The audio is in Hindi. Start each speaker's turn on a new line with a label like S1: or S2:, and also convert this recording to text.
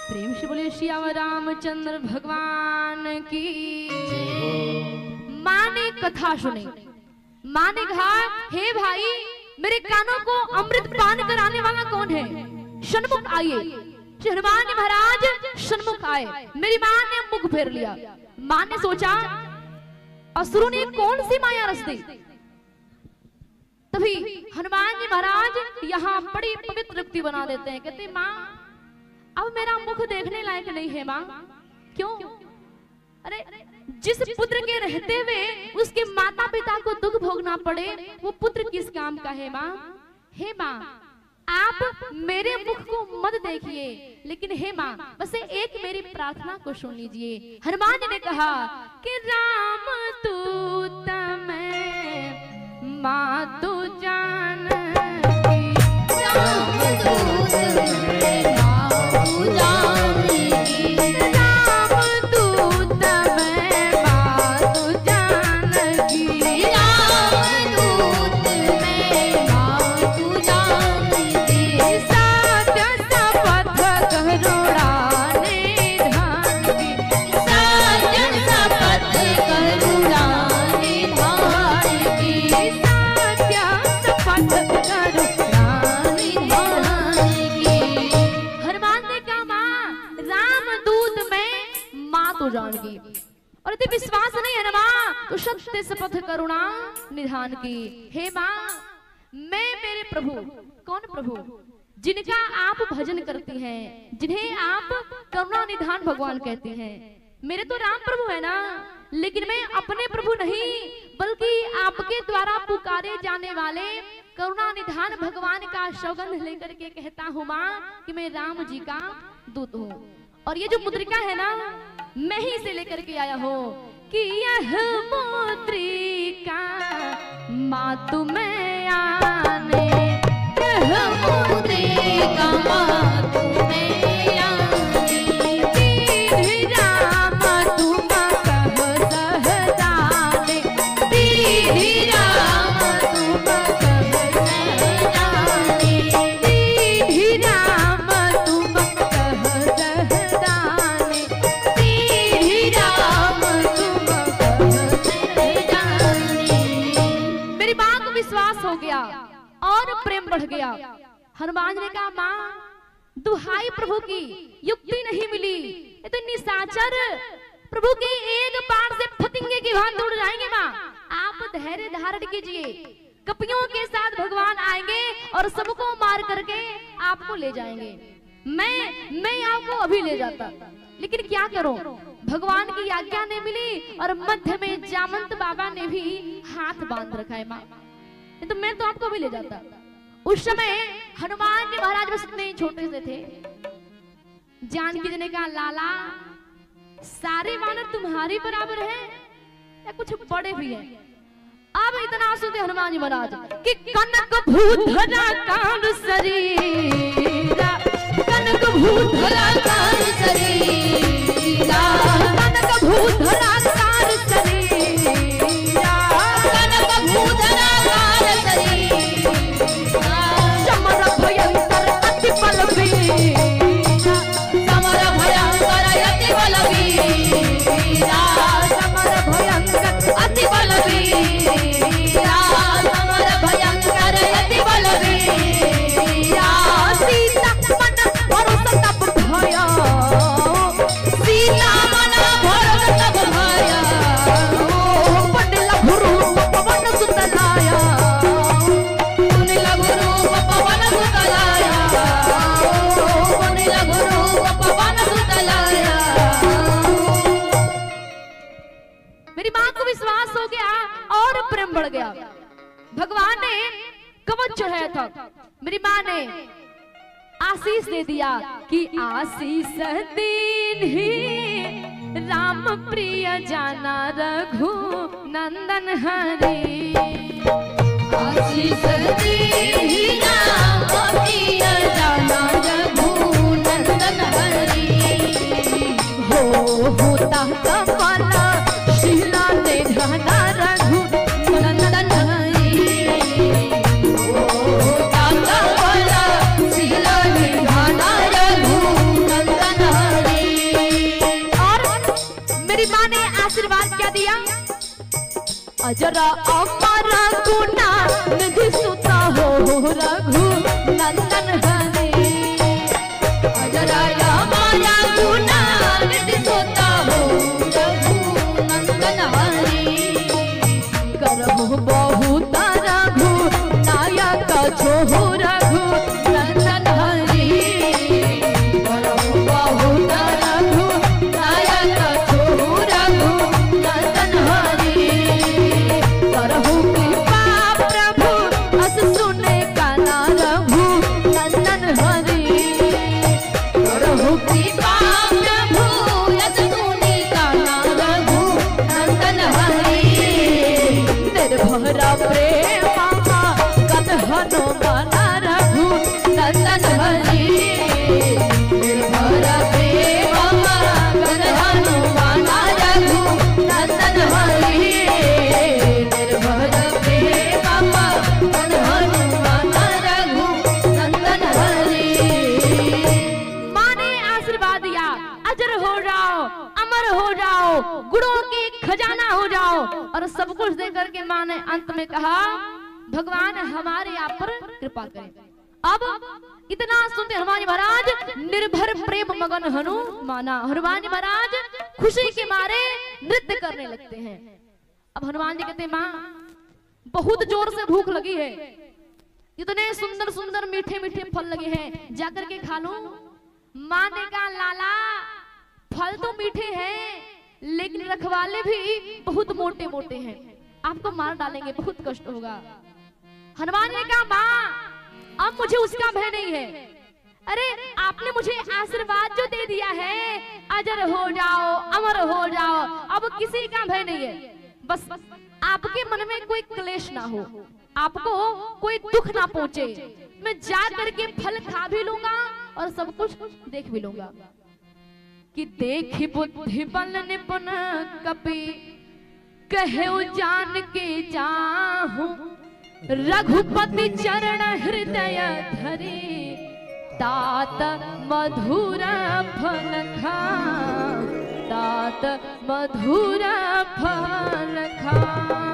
S1: प्रेम से बोले श्री रामचंद्र भगवान की। माँ ने कथा सुनी, माँ ने कहा हे भाई मेरे कानों को अमृत पान कराने वाला कौन है, सन्मुख आइए। हनुमान जी महाराज सन्मुख आए, मेरी माँ ने मुख फेर लिया। माँ ने सोचा असुरों ने कौन सी माया रच दी। तभी हनुमान जी महाराज यहाँ बड़ी पवित्र युक्ति बना देते हैं, कहते माँ अब मेरा मुख देखने लायक नहीं है माँ। क्यों? अरे जिस पुत्र के रहते हुए उसके माता पिता को दुख भोगना पड़े वो पुत्र किस काम का है माँ। हे माँ आप मेरे मुख को मत देखिए, लेकिन हे माँ बस एक मेरी प्रार्थना को सुन लीजिए। हनुमान जी ने कहा कि राम तू तमें माँ तू जानकी, राम तू तमें माँ तू जानकी, राम तू तमें माँ तू जानकी, राम तू तमें माँ तू जानकी, सत्य शपथ करुणा निधान की, सत्य शपथ करुणा निधान की, सत्य शपथ करुणा निधान की। हनुमान ने कहा माँ रामदूत में माँ तो जानकी, और यदि विश्वास नहीं है ना माँ तो सत्य शपथ करुणा निधान की। हे माँ मैं मेरे प्रभु, कौन प्रभु? जिनका आप भजन करती हैं, जिन्हें आप करुणा निधान भगवान कहते हैं। मेरे तो राम प्रभु है ना, लेकिन मैं अपने प्रभु नहीं बल्कि आपके द्वारा पुकारे जाने वाले करुणा निधान भगवान का सौगंध लेकर के कहता हूँ माँ कि मैं राम जी का दूत हूँ। और ये जो मुद्रिका है ना मैं ही इसे लेकर के आया हूँ कि यह मुद्रिका माँ तुम्हें आने, यह मुद्रिका माँ तुम्हें आने, दीन राम तुम कह सहजाने, दीन राम तुम कह सहजाने, दीन राम तुम कह सहजाने, दीन राम तुम कह सहजाने। मेरी माँ को विश्वास हो गया और प्रेम बढ़ गया। हनुमान ने कहा माँ दुहाई प्रभु की युक्ति नहीं मिली, ये तो निशाचर प्रभु की एक बार से फतिंगे की भांति उड़ जाएंगे। माँ आप धैर्य धारण कीजिए, कपियों के साथ भगवान आएंगे और सबको मार करके आपको ले जाएंगे। मैं आपको अभी ले जाता, लेकिन क्या करूं भगवान की आज्ञा नहीं मिली और मध्य में जामंत बाबा ने भी हाथ बांध रखा है माँ, तो मैं तो आपको भी ले जाता। उस समय हनुमान जी महाराज बस इतने छोटे से थे। जानकी जी ने कहा लाला सारे वानर तुम्हारे बराबर हैं या कुछ बड़े भी हैं? अब इतना सुनते हनुमान जी महाराज कि कनक भूधरा कान शरीरा, कनक भूधरा कान शरीरा, कनक भूधरा कान शरीरा, कनक भूधरा कान शरीरा, समर भयंकर अति बलवीरा, समर भयंकर अति बलवीरा, समर भयंकर अति बलवीरा, समर भयंकर अति बलवीरा, सीता मन भरोसा तब भया, सीता मन भरोसा तब भया, पन लघु रूप पवन सुत लाया, पन लघु रूप पवन सुत लाया, पन लघु रूप पवन सुत लाया। मेरी माँ को विश्वास हो गया और प्रेम बढ़ गया। भगवान ने कवच चढ़ाया था, मेरी माँ ने आशीष दे दिया कि आशीष दीन ही राम प्रिय जाना रघु नंदन हरि, आशीष दीन ही राम प्रिय जाना रघु नंदन हरि, होता कमल शिला ने धना रघु नंदन हरि, होता कमल शिला ने धना रघु नंदन हरि। अजरा अमर गुना निधि सुता हो रघु नंदन हरे। अजरा अमर गुना निधि सुता हो रघु नंदन हरे। करहु बहुत रघु नायक छो रघु नंदन हरे। करहु बहुत रघु नायक छो रघु नंदन हरे। करहु कृपा प्रभु अस सुने काना रघु नंदन हरे। करहु कृपा प्रभु अस सुने काना रघु नंदन हरे। निर्भरा प्रेम कद हनुमान रघु नंदन हरे। निर्भरा प्रेम कद हनुमान रघु नंदन हरे। निर्भरा प्रेम कद हनुमान रघु नंदन हरे। माँ ने आशीर्वाद दिया, अजर हो जाओ, अमर हो जाओ, गुणों की खजाना हो जाओ। और सब कुछ देख करके माँ ने अंत में कहा भगवान हमारे आप पर कृपा करें। अब इतना सुनते हनुमान जी महाराज निर्भर प्रेम मगन हनुमाना। हनुमान जी महाराज खुशी के मारे नृत्य करने लगते हैं। अब हनुमान जी कहते हैं माँ बहुत जोर से भूख लगी है, इतने सुंदर सुंदर मीठे मीठे फल लगे हैं, जाकर के खा लूं। माँ ने कहा लाला फल तो मीठे हैं लेकिन रखवाले भी बहुत मोटे मोटे हैं, आपको मार डालेंगे, बहुत कष्ट होगा। हनुमान ने कहा माँ अब मुझे उसका भय नहीं है। अरे आपने मुझे आशीर्वाद जो दे दिया है अजर हो जाओ, अमर हो जाओ, अब किसी का भय नहीं है। बस आपके मन में कोई क्लेश ना हो, आपको कोई दुख ना पहुंचे। मैं जा करके फल खा भी लूंगा और सब कुछ देख भी लूंगा। कि देखी बुद्धि बल निपुण कपि कहे जान के जाहू। रघुपति चरण हृदय धरे तात मधुर फल खाऊं, तात मधुर फल खाऊं।